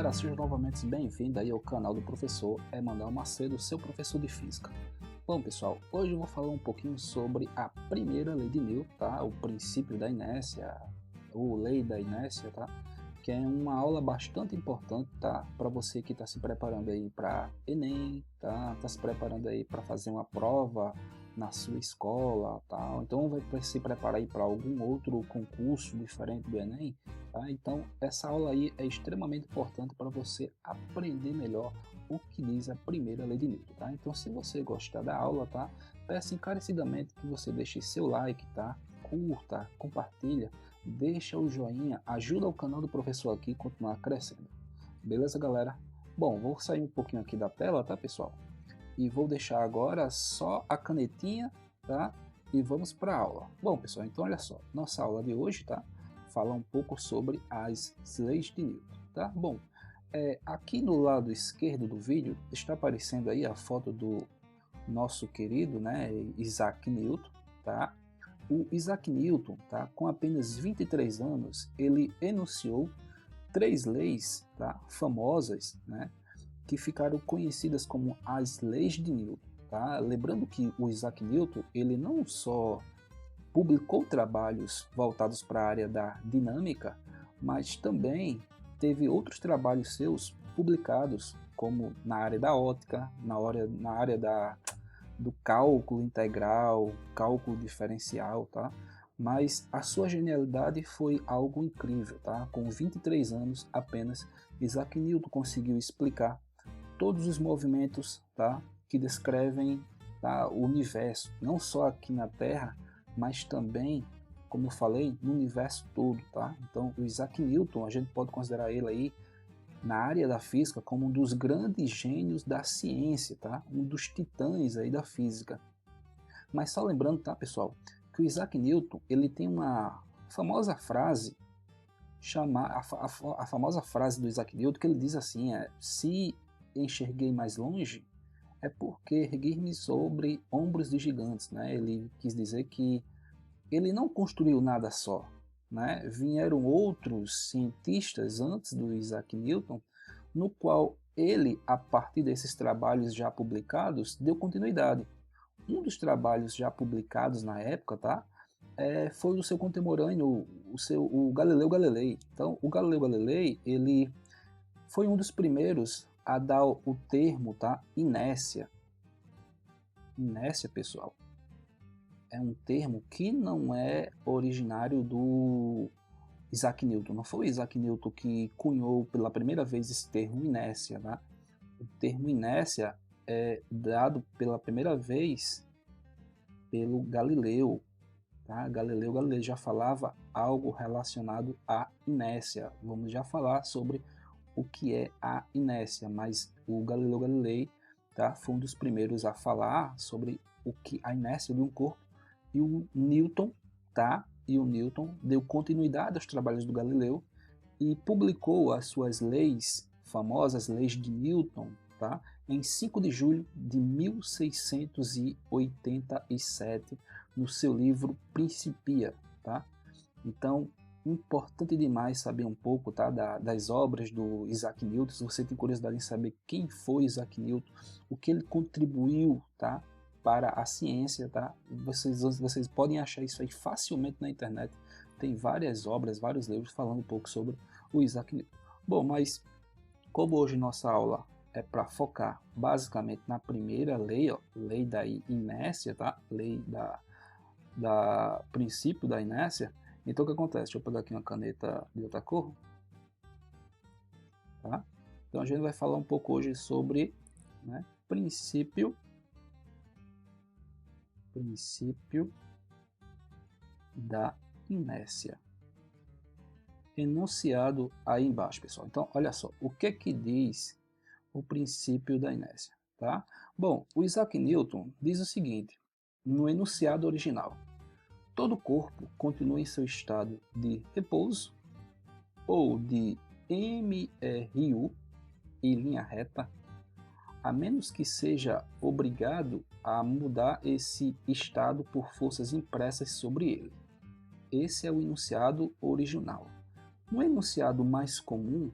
galera, seja novamente bem-vindo aí ao canal do professor Emanuel Macedo, seu professor de física. Bom pessoal, hoje eu vou falar um pouquinho sobre a primeira lei de Newton, tá? O princípio da inércia, ou lei da inércia, tá? Que é uma aula bastante importante, tá? Para você que está se preparando aí para Enem, tá? Tá se preparando aí para fazer uma prova na sua escola, tá? Então vai se preparar aí para algum outro concurso diferente do Enem, tá? Então essa aula aí é extremamente importante para você aprender melhor o que diz a primeira lei de Newton, tá? Então se você gostar da aula, tá? Peço encarecidamente que você deixe seu like, tá? Curta, compartilha, deixa o joinha, ajuda o canal do professor aqui a continuar crescendo. Beleza, galera? Bom, vou sair um pouquinho aqui da tela, tá, pessoal? E vou deixar agora só a canetinha, tá? E vamos para a aula. Bom, pessoal, então olha só, nossa aula de hoje, tá? Fala um pouco sobre as leis de Newton, tá? Bom, aqui no lado esquerdo do vídeo está aparecendo aí a foto do nosso querido, né, Isaac Newton, tá? O Isaac Newton, tá? Com apenas 23 anos, ele enunciou 3 leis, tá? Famosas, né? Que ficaram conhecidas como as leis de Newton, tá? Lembrando que o Isaac Newton, ele não só publicou trabalhos voltados para a área da dinâmica, mas também teve outros trabalhos seus publicados, como na área da ótica, na área do cálculo integral, cálculo diferencial, tá? Mas a sua genialidade foi algo incrível, tá? Com 23 anos apenas, Isaac Newton conseguiu explicar todos os movimentos, tá, que descrevem, tá, o universo, não só aqui na Terra, mas também, como eu falei, no universo todo, tá? Então, o Isaac Newton, a gente pode considerar ele aí na área da física como um dos grandes gênios da ciência, tá? Um dos titãs aí da física. Mas só lembrando, tá, pessoal, que o Isaac Newton, ele tem uma famosa frase a famosa frase do Isaac Newton, que ele diz assim, se enxerguei mais longe, é porque erguei-me sobre ombros de gigantes, né? Ele quis dizer que ele não construiu nada só, né? Vieram outros cientistas antes do Isaac Newton, no qual ele, a partir desses trabalhos já publicados, deu continuidade. Um dos trabalhos já publicados na época, tá? Foi do seu contemporâneo, o Galileu Galilei. Então, o Galileu Galilei, ele foi um dos primeiros a dar o termo, tá? Inércia. Inércia, pessoal, é um termo que não é originário do Isaac Newton. Não foi o Isaac Newton que cunhou pela primeira vez esse termo inércia, tá? O termo inércia é dado pela primeira vez pelo Galileu, tá? Galileu Galilei já falava algo relacionado à inércia. Vamos já falar sobre o que é a inércia, mas o Galileu Galilei, tá, foi um dos primeiros a falar sobre o que a inércia de um corpo, e o Newton, tá, e o Newton deu continuidade aos trabalhos do Galileu e publicou as suas leis, famosas leis de Newton, tá, em 5 de julho de 1687, no seu livro Principia, tá? Então, importante demais saber um pouco, tá, das obras do Isaac Newton. Se você tem curiosidade em saber quem foi Isaac Newton, o que ele contribuiu, tá, para a ciência, tá, vocês podem achar isso aí facilmente na internet. Tem várias obras, vários livros falando um pouco sobre o Isaac Newton. Bom, mas como hoje nossa aula é para focar basicamente na primeira lei, ó, lei da inércia, tá, lei da princípio da inércia. Então o que acontece? Deixa eu pegar aqui uma caneta de outra cor, tá? Então a gente vai falar um pouco hoje sobre, né, princípio da inércia. Enunciado aí embaixo, pessoal. Então olha só, o que diz o princípio da inércia, tá? Bom, o Isaac Newton diz o seguinte, no enunciado original: todo corpo continua em seu estado de repouso ou de MRU em linha reta, a menos que seja obrigado a mudar esse estado por forças impressas sobre ele. Esse é o enunciado original. No enunciado mais comum,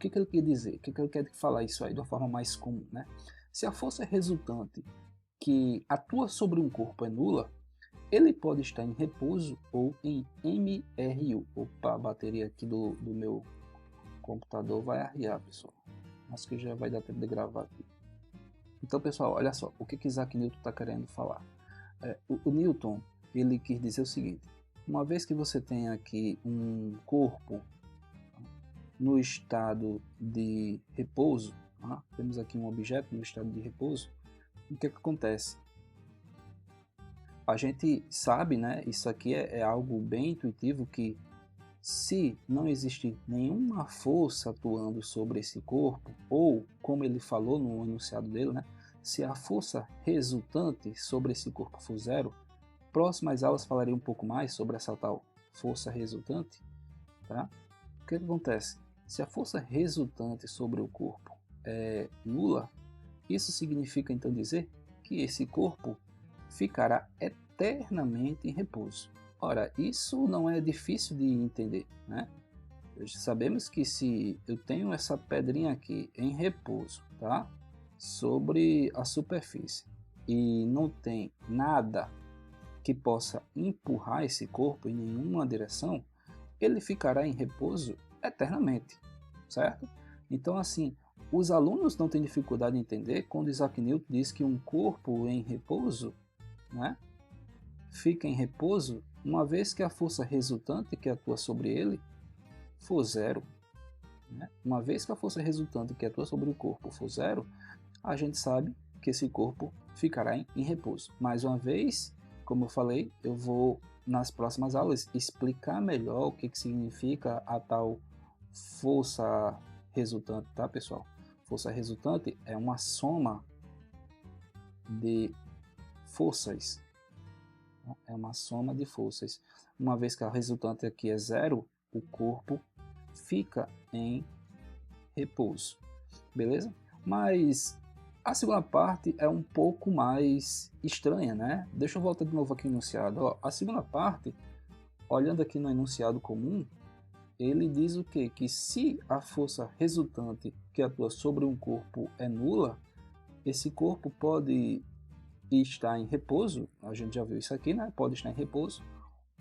que ele quer dizer? O que ele quer falar isso aí de uma forma mais comum, né? Se a força resultante que atua sobre um corpo é nula, ele pode estar em repouso ou em MRU. Opa, a bateria aqui do meu computador vai arriar, pessoal. Acho que já vai dar tempo de gravar aqui. Então, pessoal, olha só, o que Isaac Newton está querendo falar? O Newton, ele quis dizer o seguinte: uma vez que você tem aqui um corpo no estado de repouso, temos aqui um objeto no estado de repouso, o que acontece? A gente sabe, né, isso aqui é algo bem intuitivo, que se não existir nenhuma força atuando sobre esse corpo, ou como ele falou no enunciado dele, né, se a força resultante sobre esse corpo for zero, próximas aulas falarei um pouco mais sobre essa tal força resultante. Tá? O que acontece? Se a força resultante sobre o corpo é nula, isso significa então dizer que esse corpo ficará eternamente em repouso. Ora, isso não é difícil de entender, né? Sabemos que se eu tenho essa pedrinha aqui em repouso, tá? Sobre a superfície, e não tem nada que possa empurrar esse corpo em nenhuma direção, ele ficará em repouso eternamente, certo? Então, assim, os alunos não têm dificuldade em entender quando Isaac Newton diz que um corpo em repouso, né, fica em repouso uma vez que a força resultante que atua sobre ele for zero. Né? Uma vez que a força resultante que atua sobre o corpo for zero, a gente sabe que esse corpo ficará em repouso. Mais uma vez, como eu falei, eu vou nas próximas aulas explicar melhor o que significa a tal força resultante, tá, pessoal? Força resultante é uma soma de forças. É uma soma de forças. Uma vez que a resultante aqui é zero, o corpo fica em repouso. Beleza? Mas a segunda parte é um pouco mais estranha, né? Deixa eu voltar de novo aqui no enunciado. Ó, a segunda parte, olhando aqui no enunciado comum, ele diz o quê? Que se a força resultante que atua sobre um corpo é nula, esse corpo pode estar em repouso, a gente já viu isso aqui, né? Pode estar em repouso,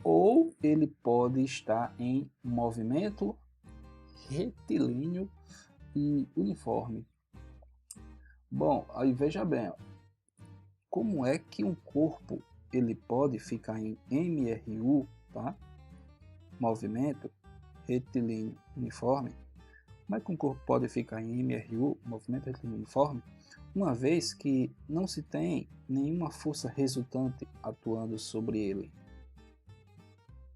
ou ele pode estar em movimento retilíneo e uniforme. Bom, aí veja bem, ó, como é que um corpo ele pode ficar em MRU, tá? Movimento retilíneo uniforme. Como é que um corpo pode ficar em MRU, movimento retilíneo uniforme, uma vez que não se tem nenhuma força resultante atuando sobre ele?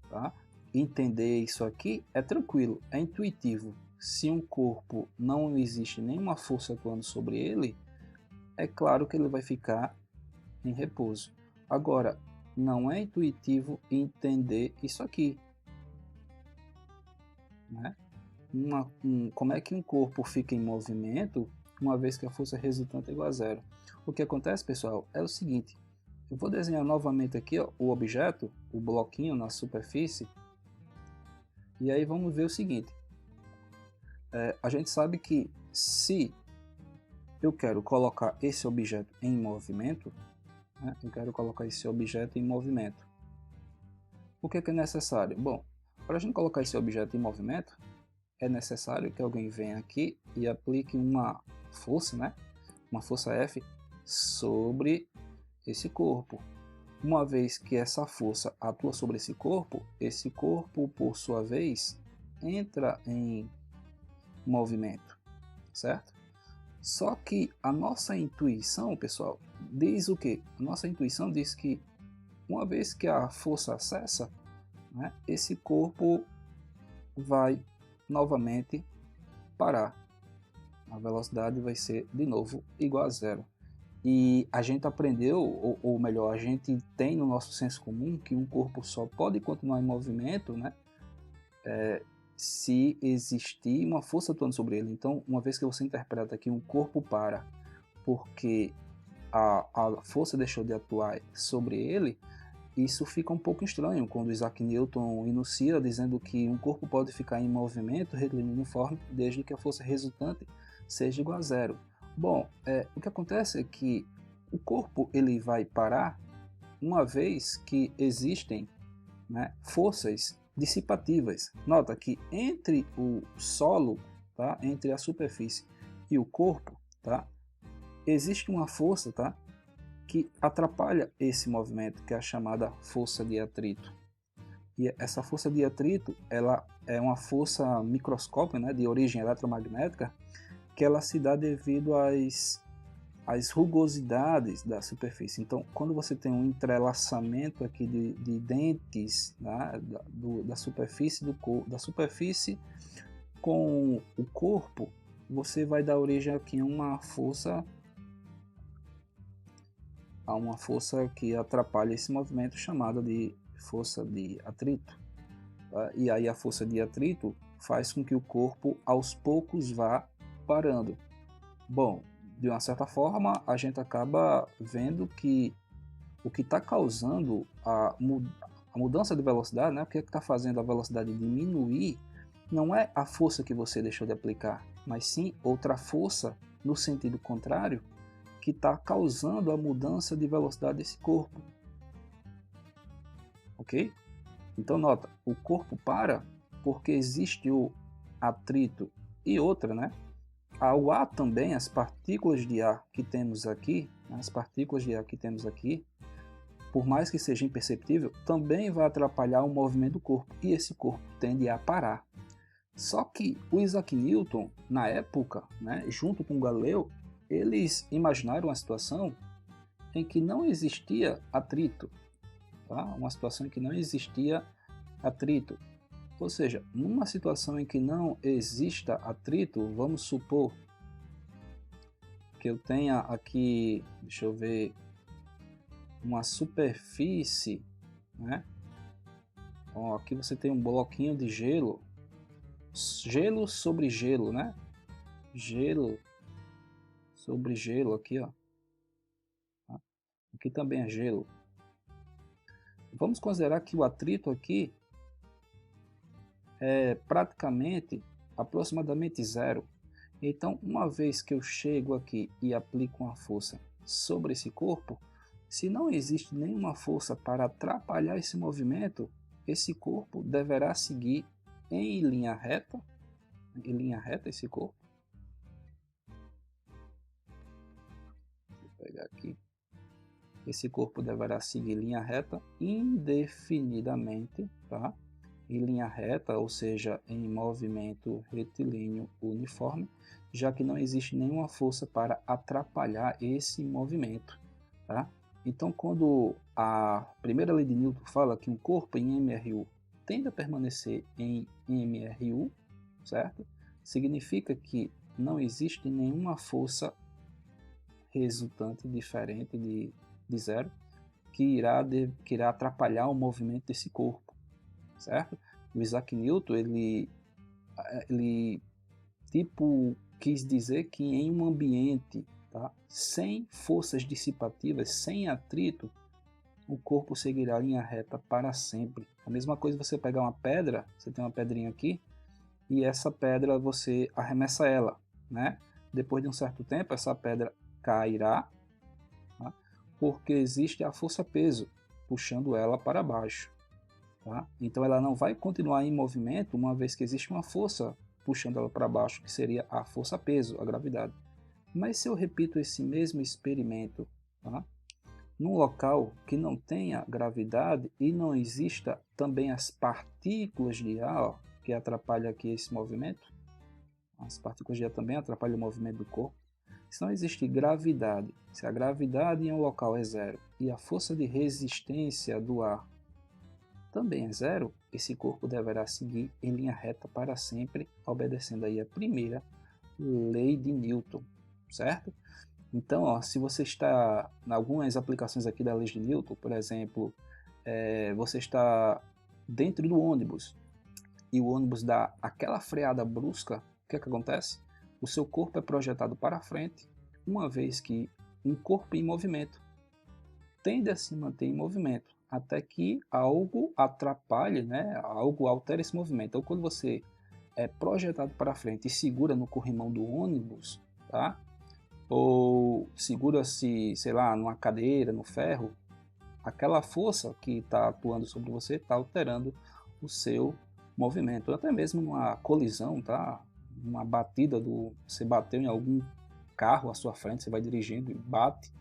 Tá? Entender isso aqui é tranquilo, é intuitivo. Se um corpo não existe nenhuma força atuando sobre ele, é claro que ele vai ficar em repouso. Agora, não é intuitivo entender isso aqui. Né? Como é que um corpo fica em movimento uma vez que a força resultante é igual a zero? O que acontece, pessoal, é o seguinte. Eu vou desenhar novamente aqui, ó, o objeto, o bloquinho na superfície. E aí vamos ver o seguinte. A gente sabe que se eu quero colocar esse objeto em movimento, né, eu quero colocar esse objeto em movimento. O que é necessário? Bom, para a gente colocar esse objeto em movimento, é necessário que alguém venha aqui e aplique uma força, né, uma força F, sobre esse corpo. Uma vez que essa força atua sobre esse corpo, por sua vez, entra em movimento, certo? Só que a nossa intuição, pessoal, diz o quê? A nossa intuição diz que uma vez que a força cessa, né, esse corpo vai novamente parar. A velocidade vai ser de novo igual a zero. E a gente aprendeu, ou melhor, a gente tem no nosso senso comum que um corpo só pode continuar em movimento, né, se existir uma força atuando sobre ele. Então, uma vez que você interpreta que um corpo para porque a força deixou de atuar sobre ele, isso fica um pouco estranho quando Isaac Newton enuncia dizendo que um corpo pode ficar em movimento retilíneo uniforme desde que a força resultante seja igual a zero. Bom, o que acontece é que o corpo ele vai parar uma vez que existem, né, forças dissipativas. Nota que entre o solo, tá, entre a superfície e o corpo, tá, existe uma força, tá, que atrapalha esse movimento, que é a chamada força de atrito. E essa força de atrito, ela é uma força microscópica, né, de origem eletromagnética, que ela se dá devido às rugosidades da superfície. Então, quando você tem um entrelaçamento aqui de dentes, né, da superfície da superfície com o corpo, você vai dar origem aqui a uma força que atrapalha esse movimento, chamada de força de atrito. Tá? E aí a força de atrito faz com que o corpo aos poucos vá parando. Bom, de uma certa forma a gente acaba vendo que o que está causando a mudança de velocidade, né? O que está fazendo a velocidade diminuir, não é a força que você deixou de aplicar, mas sim outra força no sentido contrário, que está causando a mudança de velocidade desse corpo. Ok? Então nota, o corpo para porque existe o atrito e outra, né? Ao ar também, as partículas de ar que temos aqui, por mais que seja imperceptível, também vai atrapalhar o movimento do corpo e esse corpo tende a parar. Só que o Isaac Newton, na época, né, junto com Galileu, eles imaginaram uma situação em que não existia atrito, tá? Uma situação em que não existia atrito. Ou seja, numa situação em que não exista atrito, vamos supor que eu tenha aqui, deixa eu ver, uma superfície, né? Ó, aqui você tem um bloquinho de gelo, gelo sobre gelo, né? Gelo sobre gelo aqui, ó. Aqui também é gelo. Vamos considerar que o atrito aqui é praticamente aproximadamente zero. Então, uma vez que eu chego aqui e aplico uma força sobre esse corpo, se não existe nenhuma força para atrapalhar esse movimento, esse corpo deverá seguir em linha reta esse corpo. Vou pegar aqui. Esse corpo deverá seguir linha reta indefinidamente, tá? Em linha reta, ou seja, em movimento retilíneo uniforme, já que não existe nenhuma força para atrapalhar esse movimento, tá? Então, quando a primeira lei de Newton fala que um corpo em MRU tende a permanecer em MRU, certo? Significa que não existe nenhuma força resultante diferente de zero que irá atrapalhar o movimento desse corpo, certo? O Isaac Newton ele tipo quis dizer que em um ambiente, tá, sem forças dissipativas, sem atrito, o corpo seguirá a linha reta para sempre. A mesma coisa você pegar uma pedra, você tem uma pedrinha aqui, e essa pedra você arremessa ela, né? Depois de um certo tempo, essa pedra cairá, tá? Porque existe a força-peso puxando ela para baixo. Tá? Então ela não vai continuar em movimento uma vez que existe uma força puxando ela para baixo, que seria a força-peso, a gravidade. Mas se eu repito esse mesmo experimento, tá, num local que não tenha gravidade e não exista também as partículas de ar, ó, que atrapalham aqui esse movimento, as partículas de ar também atrapalham o movimento do corpo. Se não existe gravidade, se a gravidade em um local é zero e a força de resistência do ar também é zero, esse corpo deverá seguir em linha reta para sempre, obedecendo aí a primeira lei de Newton, certo? Então, ó, se você está em algumas aplicações aqui da lei de Newton, por exemplo, você está dentro do ônibus e o ônibus dá aquela freada brusca, o que é que acontece? O seu corpo é projetado para frente, uma vez que um corpo em movimento tende a se manter em movimento. até que algo atrapalhe, né? Algo altere esse movimento. Então, quando você é projetado para frente e segura no corrimão do ônibus, tá? Ou segura-se, sei lá, numa cadeira, no ferro, aquela força que está atuando sobre você está alterando o seu movimento, ou até mesmo numa colisão, tá? Uma batida você bateu em algum carro à sua frente, você vai dirigindo e bate,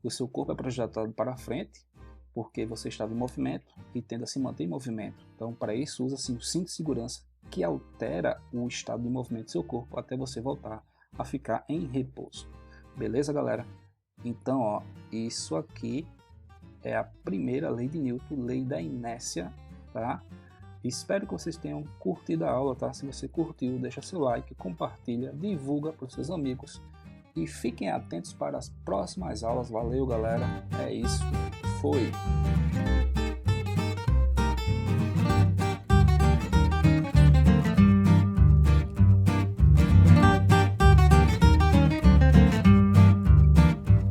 o seu corpo é projetado para frente, porque você estava em movimento e tende a se manter em movimento. Então, para isso, usa-se o cinto de segurança, que altera o estado de movimento do seu corpo até você voltar a ficar em repouso. Beleza, galera? Então, ó, isso aqui é a primeira lei de Newton, lei da inércia, tá? Espero que vocês tenham curtido a aula, tá? Se você curtiu, deixa seu like, compartilha, divulga para os seus amigos e fiquem atentos para as próximas aulas. Valeu, galera. É isso. Foi.